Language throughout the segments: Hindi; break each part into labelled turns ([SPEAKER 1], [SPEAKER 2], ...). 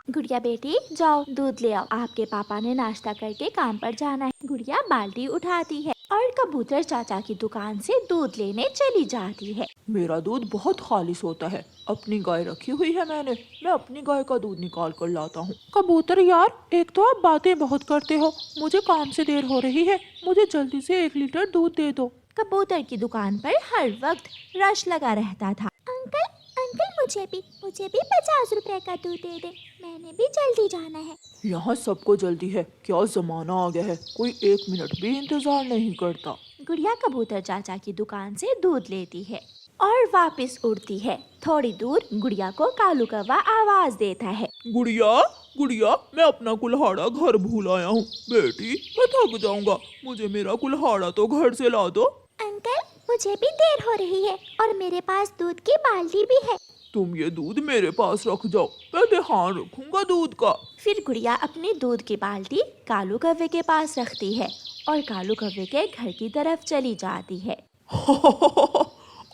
[SPEAKER 1] गुड़िया बेटी जाओ दूध ले आओ, आपके पापा ने नाश्ता करके काम पर जाना है। गुड़िया बाल्टी उठाती है और कबूतर चाचा की दुकान से दूध लेने चली जाती है।
[SPEAKER 2] मेरा दूध बहुत खालिश होता है, अपनी गाय रखी हुई है मैंने, मैं अपनी गाय का दूध निकाल कर लाता हूँ। कबूतर यार, एक तो आप बातें बहुत करते हो, मुझे काम से देर हो रही है, मुझे जल्दी से 1 लीटर दूध दे दो।
[SPEAKER 1] कबूतर की दुकान पर हर वक्त रश लगा रहता था। अंकल अंकल मुझे भी 50 रुपए का दूध दे दे, मैंने भी जल्दी जाना है।
[SPEAKER 2] यहाँ सबको जल्दी है, क्या जमाना आ गया है, कोई 1 मिनट भी इंतजार नहीं करता।
[SPEAKER 1] गुड़िया कबूतर चाचा की दुकान से दूध लेती है और वापस उड़ती है। थोड़ी दूर गुड़िया को कालू कौवा आवाज देता है।
[SPEAKER 2] गुड़िया गुड़िया, मैं अपना कुल्हाड़ा घर भूल आया हूँ। बेटी मैं थक जाऊंगा, मुझे मेरा कुल्हाड़ा तो घर से ला दो।
[SPEAKER 1] अंकल मुझे भी देर हो रही है और मेरे पास दूध की बाल्टी भी है।
[SPEAKER 2] तुम ये दूध मेरे पास रख जाओ, मैं ध्यान रखूंगा दूध का।
[SPEAKER 1] फिर गुड़िया अपनी दूध की बाल्टी कालू कौवे के पास रखती है और कालू कौवे के घर की तरफ चली जाती है।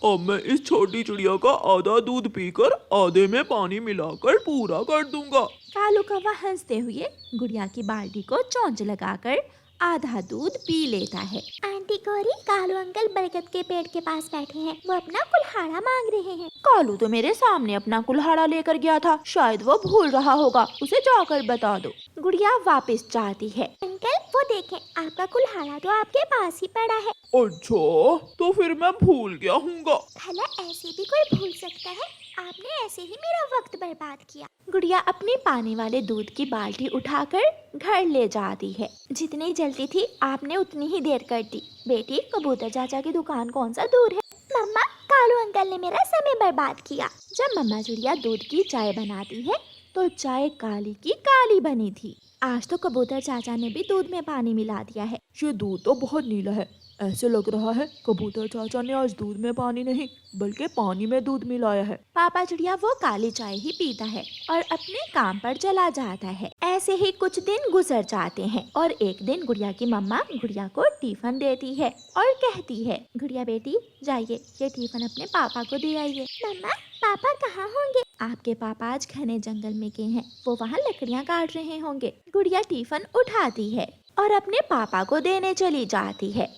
[SPEAKER 2] अब मैं इस छोटी चिड़िया का आधा दूध पीकर आधे में पानी मिलाकर पूरा कर दूंगा।
[SPEAKER 1] कालू कौवा हंसते हुए गुड़िया की बाल्टी को चोंच लगाकर आधा दूध पी लेता है। आंटी गौरी, कालू अंकल बरगद के पेड़ के पास बैठे हैं, वो अपना कुल्हाड़ा मांग रहे हैं। कालू तो मेरे सामने अपना कुल्हाड़ा लेकर गया था, शायद वो भूल रहा होगा, उसे जाकर बता दो। गुड़िया वापस जाती है। अंकल वो देखें, आपका कुल्हाड़ा तो आपके पास ही पड़ा है।
[SPEAKER 2] अच्छा, तो फिर मैं भूल गया हूँगा।
[SPEAKER 1] भला ऐसे भी कोई भूल सकता है? आपने ऐसे ही मेरा वक्त बर्बाद किया। गुड़िया अपने पानी वाले दूध की बाल्टी उठाकर घर ले जाती है। जितनी जल्दी थी आपने उतनी ही देर कर दी। बेटी कबूतर चाचा की दुकान कौन सा दूर है? मम्मा, कालू अंकल ने मेरा समय बर्बाद किया। जब मम्मा चिड़िया दूध की चाय बनाती है तो चाय काली की काली बनी थी। आज तो कबूतर चाचा ने भी दूध में पानी मिला दिया है।
[SPEAKER 2] ये दूध तो बहुत नीला है, ऐसे लग रहा है कबूतर चाचा ने आज दूध में पानी नहीं बल्कि पानी में दूध मिलाया है।
[SPEAKER 1] पापा चिड़िया वो काली चाय ही पीता है और अपने काम पर चला जाता है। ऐसे ही कुछ दिन गुजर जाते हैं और एक दिन गुड़िया की मम्मा गुड़िया को टिफिन देती है और कहती है, गुड़िया बेटी जाइए ये टिफिन अपने पापा को दे आइए। मम्मा, पापा कहाँ होंगे? आपके पापा आज घने जंगल में गए हैं, वो वहाँ लकड़ियाँ काट रहे होंगे। गुड़िया टिफिन उठाती है और अपने पापा को देने चली जाती है।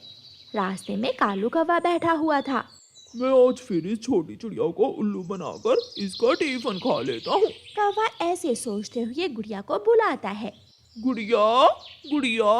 [SPEAKER 1] रास्ते में कालू कौवा बैठा हुआ था।
[SPEAKER 2] मैं आज फिर इस छोटी चिड़िया को उल्लू बनाकर इसका टिफिन खा लेता हूँ।
[SPEAKER 1] कौवा ऐसे सोचते हुए गुड़िया को बुलाता है।
[SPEAKER 2] गुड़िया गुड़िया।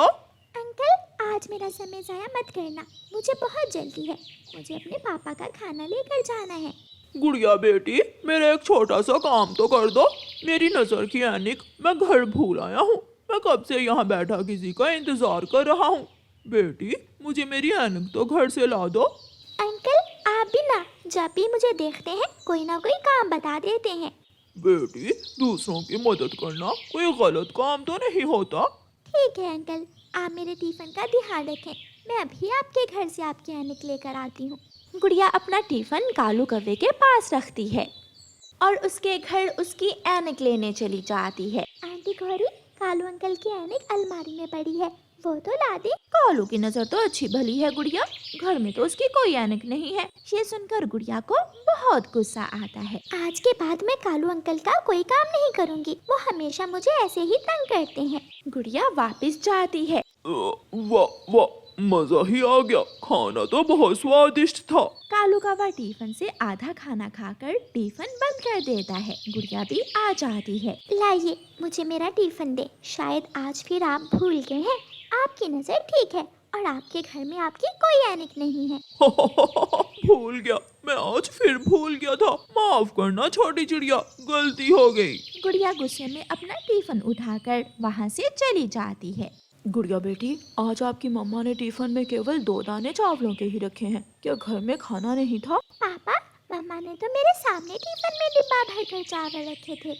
[SPEAKER 1] अंकल आज मेरा समय जाया मत करना, मुझे बहुत जल्दी है, मुझे अपने पापा का खाना लेकर जाना है।
[SPEAKER 2] गुड़िया बेटी, मेरा एक छोटा सा काम तो कर दो। मेरी नजर की ऐनक मैं घर भूल आया हूँ, मैं कब से यहाँ बैठा किसी का इंतजार कर रहा हूँ। बेटी मुझे मेरी ऐनक तो घर से ला दो।
[SPEAKER 1] अंकल आप भी ना जब भी मुझे देखते हैं कोई ना कोई काम बता देते हैं।
[SPEAKER 2] बेटी दूसरों की मदद करना कोई गलत काम तो नहीं होता।
[SPEAKER 1] ठीक है अंकल, आप मेरे टिफिन का ध्यान रखें, मैं अभी आपके घर से आपकी ऐनक लेकर आती हूँ। गुड़िया अपना टिफिन कालू कौवे के पास रखती है और उसके घर उसकी ऐनक लेने चली जाती है। आंटी गौरी, कालू अंकल की ऐनक अलमारी में पड़ी है, वो तो ला दे। कालू की नजर तो अच्छी भली है गुड़िया, घर में तो उसकी कोई ऐनक नहीं है। ये सुनकर गुड़िया को बहुत गुस्सा आता है। आज के बाद मैं कालू अंकल का कोई काम नहीं करूँगी, वो हमेशा मुझे ऐसे ही तंग करते हैं। गुड़िया वापस जाती है।
[SPEAKER 2] वाह वाह, मजा ही आ गया, खाना तो बहुत स्वादिष्ट था।
[SPEAKER 1] कालू कौवा टिफिन से आधा खाना खाकर टिफिन बंद कर देता है। गुड़िया भी आ जाती है। लाइए मुझे मेरा टिफिन दे, शायद आज फिर आप भूल गए हैं, आपकी नजर ठीक है और आपके घर में आपकी कोई ऐनक नहीं है।
[SPEAKER 2] भूल गया, मैं आज फिर भूल गया था, माफ करना छोटी चिड़िया, गलती हो गई।
[SPEAKER 1] गुड़िया गुस्से में अपना टिफिन उठाकर वहाँ से चली जाती है।
[SPEAKER 2] गुड़िया बेटी, आज आपकी मम्मा ने टिफिन में केवल 2 दाने चावलों के ही रखे हैं, क्या घर में खाना नहीं था?
[SPEAKER 1] पापा, मम्मा ने तो मेरे सामने टिफिन में डिब्बा भरकर चावल रखे थे।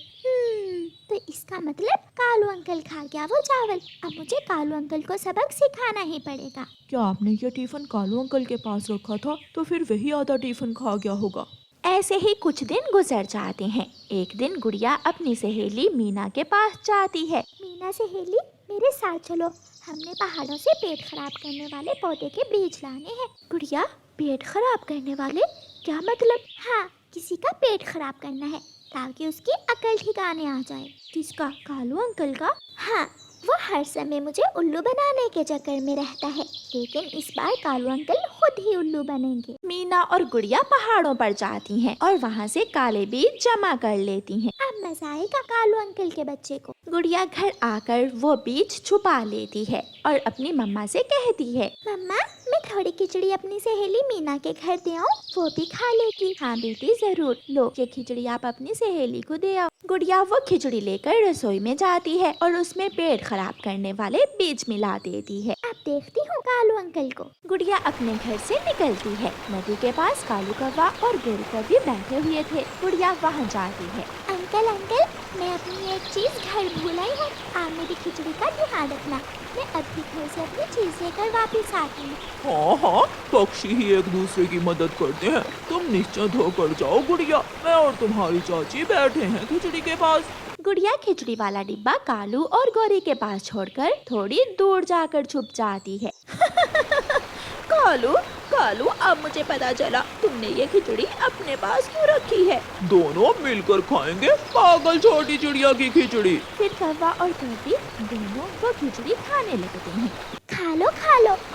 [SPEAKER 1] तो इसका मतलब कालू अंकल खा गया वो चावल। अब मुझे कालू अंकल को सबक सिखाना ही पड़ेगा।
[SPEAKER 2] क्या आपने ये टिफिन कालू अंकल के पास रखा था? तो फिर वही आधा टिफिन खा गया होगा।
[SPEAKER 1] ऐसे ही कुछ दिन गुजर जाते हैं। एक दिन गुड़िया अपनी सहेली मीना के पास जाती है। मीना सहेली, मेरे साथ चलो, हमने पहाड़ों से पेट खराब करने वाले पौधे के बीज लाने हैं। गुड़िया, पेट खराब करने वाले क्या मतलब? हाँ, किसी का पेट खराब करना है। ताकि उसकी अकल ठिकाने आ जाए। किसका? कालू अंकल का? हाँ, वो हर समय मुझे उल्लू बनाने के चक्कर में रहता है, लेकिन इस बार कालू अंकल खुद ही उल्लू बनेंगे। मीना और गुड़िया पहाड़ों पर जाती हैं और वहाँ से काले बीज जमा कर लेती हैं। अब मजा आएगा कालू अंकल के बच्चे को। गुड़िया घर आकर वो बीज छुपा लेती है और अपनी मम्मा से कहती है, मम्मा मैं थोड़ी खिचड़ी अपनी सहेली मीना के घर दे आऊं, वो भी खा लेगी। हाँ बेटी जरूर, लो ये खिचड़ी आप अपनी सहेली को दे आओ। गुड़िया वो खिचड़ी लेकर रसोई में जाती है और उसमें पेट खराब करने वाले बीज मिला देती है। अब देखती हूँ कालू अंकल को। गुड़िया अपने घर से निकलती है। नदी के पास कालू कौवा और गोरी कौवी बैठे हुए थे। गुड़िया वहाँ जाती है। अंकल अंकल, मैं अपनी एक चीज घर भूल आई हूँ, आप मेरी खिचड़ी का ध्यान रखना। मैं अभी घर से अपनी चीज लेकर वापस आती हूँ।
[SPEAKER 2] हाँ हाँ, पक्षी ही एक दूसरे की मदद करते हैं। तुम निश्चिंत होकर जाओ गुड़िया, मैं और तुम्हारी चाची बैठे हैं खिचड़ी के पास।
[SPEAKER 1] गुड़िया खिचड़ी वाला डिब्बा कालू और गौरी के पास छोड़कर थोड़ी दूर जाकर छुप जाती है। कालू कालू, अब मुझे पता चला तुमने ये खिचड़ी अपने पास क्यों रखी है।
[SPEAKER 2] दोनों मिलकर खाएंगे पागल छोटी चिड़िया की खिचड़ी।
[SPEAKER 1] फिर कौवा और कौवी दोनों वो खिचड़ी खाने लगते हैं। खा लो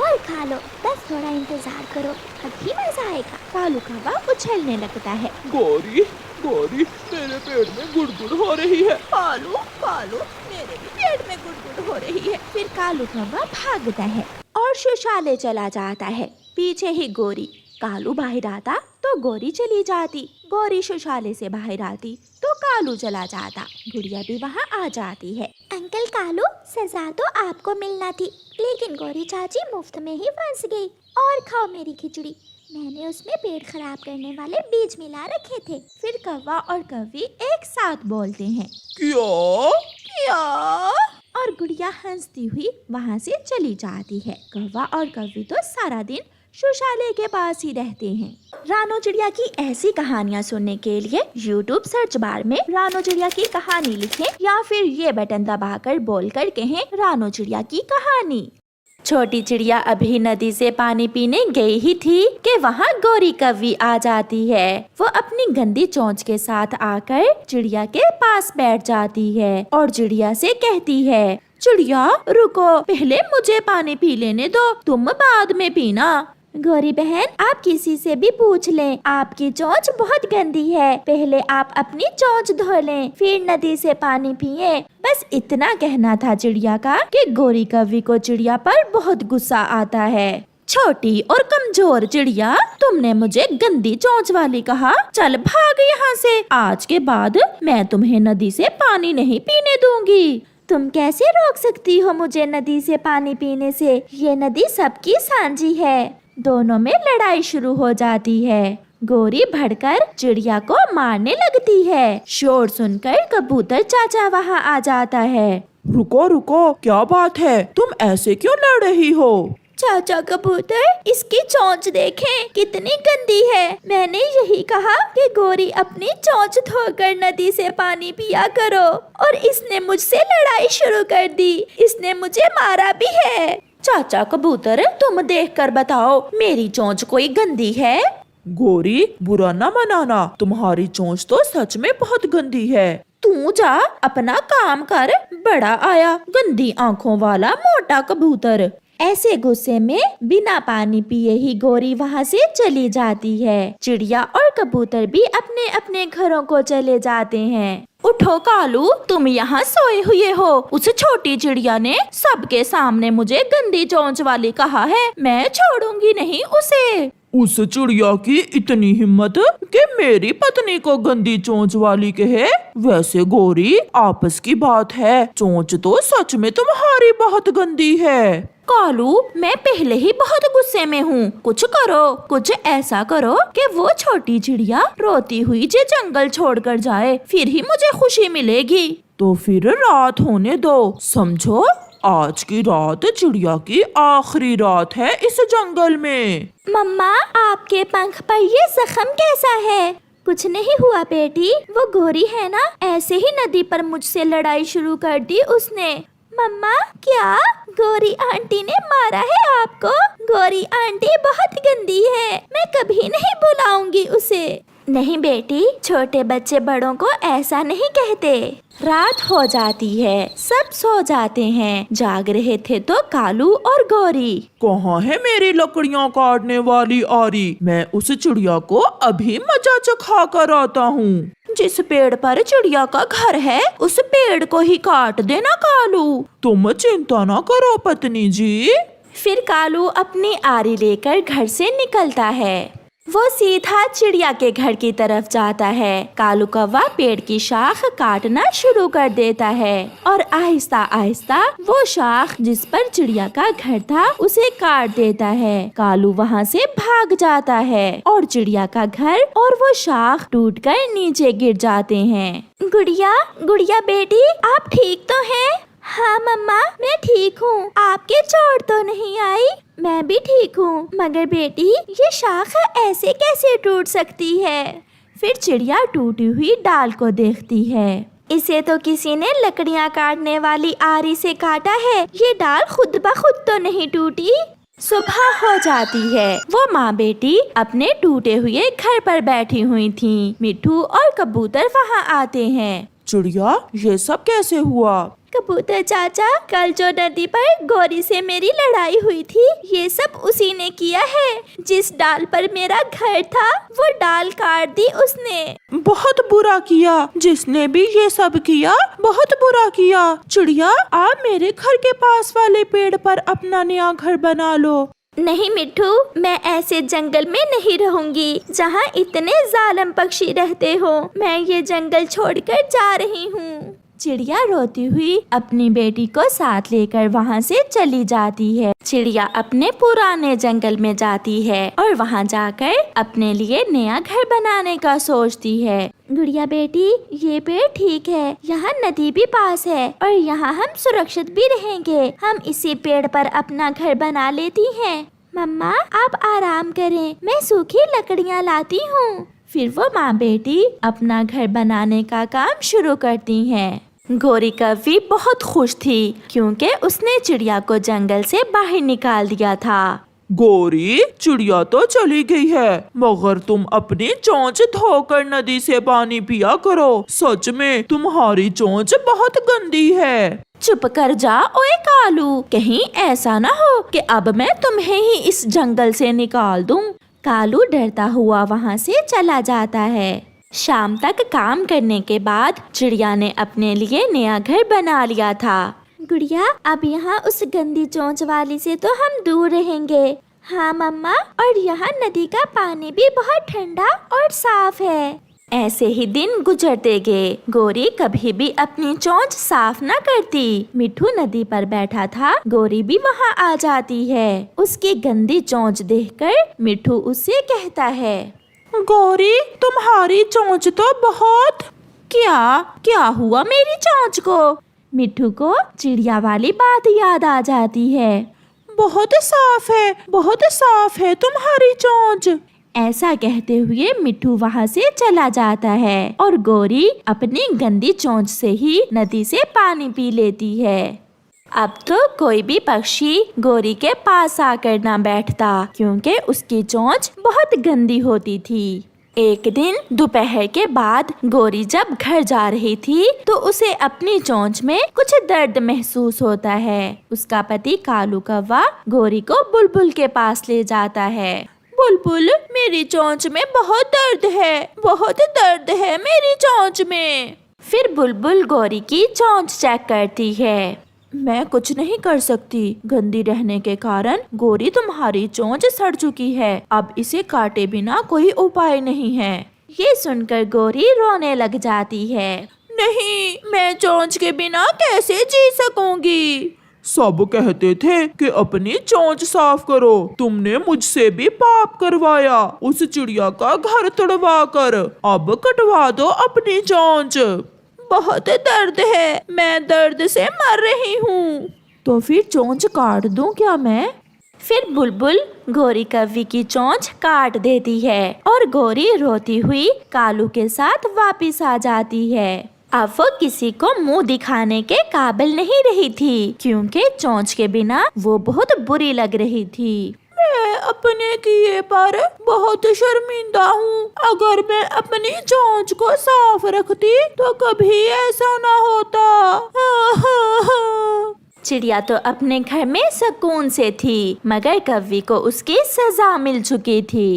[SPEAKER 1] और खा लो, बस थोड़ा इंतजार करो, अभी मजा आएगा। कालू कौवा उछलने लगता है।
[SPEAKER 2] गौरी गौरी, मेरे पेट में गुड़गुड़ हो रही है।
[SPEAKER 1] कालू कालू, मेरे भी पेट में गुड़गुड़ हो रही है। फिर कालू कौवा भागता है और शौचालय चला जाता है। पीछे ही गोरी। कालू बाहर आता तो गोरी चली जाती, गोरी शौचालय से बाहर आती तो कालू चला जाता। गुड़िया भी वहाँ आ जाती है। अंकल कालू, सजा तो आपको मिलना थी, लेकिन गौरी चाची मुफ्त में ही फंस गई। और खाओ मेरी खिचड़ी, मैंने उसमें पेट खराब करने वाले बीज मिला रखे थे। फिर कौवा और कौवी एक साथ बोलते हैं, क्या? और गुड़िया हंसती हुई वहाँ से चली जाती है। कौवा और कौवी तो सारा दिन शौचालय के पास ही रहते हैं। रानो चिड़िया की ऐसी कहानियाँ सुनने के लिए YouTube सर्च बार में रानो चिड़िया की कहानी लिखें या फिर ये बटन दबाकर बोलकर कहें रानो चिड़िया की कहानी। छोटी चिड़िया अभी नदी से पानी पीने गई ही थी कि वहाँ गोरी कौवी आ जाती है। वो अपनी गंदी चोंच के साथ आकर चिड़िया के पास बैठ जाती है और चिड़िया से कहती है, चिड़िया रुको, पहले मुझे पानी पी लेने दो, तुम बाद में पीना। गौरी बहन, आप किसी से भी पूछ लें, आपकी चोंच बहुत गंदी है, पहले आप अपनी चोंच धो लें, फिर नदी से पानी पिए। बस इतना कहना था चिड़िया का कि गोरी कौवी को चिड़िया पर बहुत गुस्सा आता है। छोटी और कमजोर चिड़िया, तुमने मुझे गंदी चोंच वाली कहा, चल भाग यहाँ से, आज के बाद मैं तुम्हें नदी से पानी नहीं पीने दूंगी। तुम कैसे रोक सकती हो मुझे नदी से पानी पीने से? ये नदी सबकी सांझी है। दोनों में लड़ाई शुरू हो जाती है। गोरी भड़कर चिड़िया को मारने लगती है। शोर सुनकर कबूतर चाचा वहाँ आ जाता है।
[SPEAKER 2] रुको रुको, क्या बात है, तुम ऐसे क्यों लड़ रही हो?
[SPEAKER 1] चाचा कबूतर, इसकी चोंच देखें कितनी गंदी है। मैंने यही कहा कि गोरी अपनी चोंच धोकर नदी से पानी पिया करो, और इसने मुझसे लड़ाई शुरू कर दी, इसने मुझे मारा भी है। चाचा कबूतर, तुम देखकर बताओ, मेरी चोंच कोई गंदी है?
[SPEAKER 2] गोरी, बुरा न मनाना, तुम्हारी चोंच तो सच में बहुत गंदी है।
[SPEAKER 1] तू जा अपना काम कर, बड़ा आया गंदी आंखों वाला मोटा कबूतर। ऐसे गुस्से में बिना पानी पिए ही गोरी वहाँ से चली जाती है। चिड़िया और कबूतर भी अपने अपने घरों को चले जाते हैं। उठो कालू, तुम यहाँ सोए हुए हो। उस छोटी चिड़िया ने सबके सामने मुझे गंदी चोंच वाली कहा है, मैं छोड़ूंगी नहीं उसे।
[SPEAKER 2] उस चिड़िया की इतनी हिम्मत कि मेरी पत्नी को गंदी चोंच वाली कहे? वैसे गोरी, आपस की बात है, चोंच तो सच में तुम्हारी बहुत गंदी है।
[SPEAKER 1] कालू, मैं पहले ही बहुत गुस्से में हूँ, कुछ करो, कुछ ऐसा करो कि वो छोटी चिड़िया रोती हुई जे जंगल छोड़कर जाए, फिर ही मुझे खुशी मिलेगी।
[SPEAKER 2] तो फिर रात होने दो, समझो, आज की रात चिड़िया की आखिरी रात है इस जंगल में।
[SPEAKER 1] मम्मा, आपके पंख पर ये जख्म कैसा है? कुछ नहीं हुआ बेटी, वो गोरी है ना, ऐसे ही नदी पर मुझसे लड़ाई शुरू कर दी उसने। मम्मा, क्या गोरी आंटी ने मारा है आपको? गोरी आंटी बहुत गंदी है, मैं कभी नहीं बुलाऊंगी उसे। नहीं बेटी, छोटे बच्चे बड़ों को ऐसा नहीं कहते। रात हो जाती है, सब सो जाते हैं। जाग रहे थे तो कालू और गौरी।
[SPEAKER 2] कहाँ है मेरी लकड़ियाँ काटने वाली आरी? मैं उस चिड़िया को अभी मजा चखा कर आता हूँ।
[SPEAKER 1] जिस पेड़ पर चिड़िया का घर है उस पेड़ को ही काट देना कालू।
[SPEAKER 2] तुम चिंता न करो पत्नी जी।
[SPEAKER 1] फिर कालू अपनी आरी लेकर घर से निकलता है। वो सीधा चिड़िया के घर की तरफ जाता है। कालू कौवा पेड़ की शाख काटना शुरू कर देता है और आहिस्ता आहिस्ता वो शाख जिस पर चिड़िया का घर था उसे काट देता है। कालू वहाँ से भाग जाता है और चिड़िया का घर और वो शाख टूटकर नीचे गिर जाते हैं। गुड़िया, गुड़िया बेटी, आप ठीक तो हैं? हाँ मम्मा, मैं ठीक हूँ। आपके चोट तो नहीं आई? मैं भी ठीक हूँ। मगर बेटी, ये शाख ऐसे कैसे टूट सकती है? फिर चिड़िया टूटी हुई डाल को देखती है। इसे तो किसी ने लकड़ियाँ काटने वाली आरी से काटा है। ये डाल खुद ब खुद तो नहीं टूटी। सुबह हो जाती है। वो माँ बेटी अपने टूटे हुए घर पर बैठी हुई थी। मिट्ठू और कबूतर वहाँ आते हैं।
[SPEAKER 2] चिड़िया, ये सब कैसे हुआ?
[SPEAKER 1] कबूतर चाचा, कल जो नदी पर गौरी से मेरी लड़ाई हुई थी, ये सब उसी ने किया है। जिस डाल पर मेरा घर था वो डाल काट दी उसने।
[SPEAKER 2] बहुत बुरा किया। जिसने भी ये सब किया बहुत बुरा किया। चिड़िया, आप मेरे घर के पास वाले पेड़ पर अपना नया घर बना लो।
[SPEAKER 1] नहीं मिट्ठू, मैं ऐसे जंगल में नहीं रहूंगी जहाँ इतने जालिम पक्षी रहते हो। मैं ये जंगल छोड़कर जा रही हूँ। चिड़िया रोती हुई अपनी बेटी को साथ लेकर वहाँ से चली जाती है। चिड़िया अपने पुराने जंगल में जाती है और वहाँ जाकर अपने लिए नया घर बनाने का सोचती है। गुड़िया बेटी, ये पेड़ ठीक है, यहाँ नदी भी पास है और यहाँ हम सुरक्षित भी रहेंगे। हम इसी पेड़ पर अपना घर बना लेती हैं। मम्मा, आप आराम करें, मैं सूखी लकड़ियाँ लाती हूँ। फिर वो माँ बेटी अपना घर बनाने का काम शुरू करती हैं। गौरी कौवी बहुत खुश थी क्योंकि उसने चिड़िया को जंगल से बाहर निकाल दिया था।
[SPEAKER 2] गौरी, चिड़िया तो चली गई है, मगर तुम अपनी चोंच धोकर नदी से पानी पिया करो। सच में तुम्हारी चोंच बहुत गंदी है।
[SPEAKER 1] चुप कर जा ओए कालू, कहीं ऐसा ना हो कि अब मैं तुम्हें ही इस जंगल से निकाल दूं। कालू डरता हुआ वहाँ से चला जाता है। शाम तक काम करने के बाद चिड़िया ने अपने लिए नया घर बना लिया था। गुड़िया, अब यहाँ उस गंदी चोंच वाली से तो हम दूर रहेंगे। हाँ मम्मा, और यहाँ नदी का पानी भी बहुत ठंडा और साफ है। ऐसे ही दिन गुजरते गए। गौरी कभी भी अपनी चोंच साफ न करती। मिट्ठू नदी पर बैठा था, गौरी भी वहाँ आ जाती है। उसकी गंदी चोंच देखकर मिट्ठू उससे कहता है,
[SPEAKER 2] गौरी, तुम्हारी चोंच तो बहुत।
[SPEAKER 1] क्या हुआ मेरी चोंच को? मिट्ठू को चिड़िया वाली बात याद आ जाती है।
[SPEAKER 2] बहुत साफ है तुम्हारी चोंच।
[SPEAKER 1] ऐसा कहते हुए मिट्ठू वहाँ से चला जाता है और गौरी अपनी गंदी चोंच से ही नदी से पानी पी लेती है। अब तो कोई भी पक्षी गौरी के पास आकर ना बैठता क्योंकि उसकी चोंच बहुत गंदी होती थी। एक दिन दोपहर के बाद गौरी जब घर जा रही थी तो उसे अपनी चोंच में कुछ दर्द महसूस होता है। उसका पति कालू कौवा गौरी को बुलबुल के पास ले जाता है। बुलबुल, मेरी चोंच में बहुत दर्द है मेरी चोंच में। फिर बुलबुल गौरी की चोंच चेक करती है।
[SPEAKER 2] मैं कुछ नहीं कर सकती। गंदी रहने के कारण गौरी तुम्हारी चोंच सड़ चुकी है। अब इसे काटे बिना कोई उपाय नहीं है।
[SPEAKER 1] ये सुनकर गौरी रोने लग जाती है।
[SPEAKER 2] नहीं, मैं चोंच के बिना कैसे जी सकूंगी। सब कहते थे कि अपनी चोंच साफ करो। तुमने मुझसे भी पाप करवाया, उस चिड़िया का घर तोड़वा कर। अब कटवा दो अपनी चोंच।
[SPEAKER 1] बहुत दर्द है, मैं दर्द से मर रही हूँ।
[SPEAKER 2] तो फिर चोंच काट दूं क्या मैं?
[SPEAKER 1] फिर बुलबुल गौरी कौवी की चोंच काट देती है और गौरी रोती हुई कालू के साथ वापिस आ जाती है। अब वो किसी को मुंह दिखाने के काबिल नहीं रही थी क्योंकि चोंच के बिना वो बहुत बुरी लग रही थी।
[SPEAKER 2] मैं अपने किए पर बहुत शर्मिंदा हूँ। अगर मैं अपनी चोंच को साफ रखती तो कभी ऐसा ना होता।
[SPEAKER 1] चिड़िया तो अपने घर में सुकून से थी, मगर कौवे को उसकी सजा मिल चुकी थी।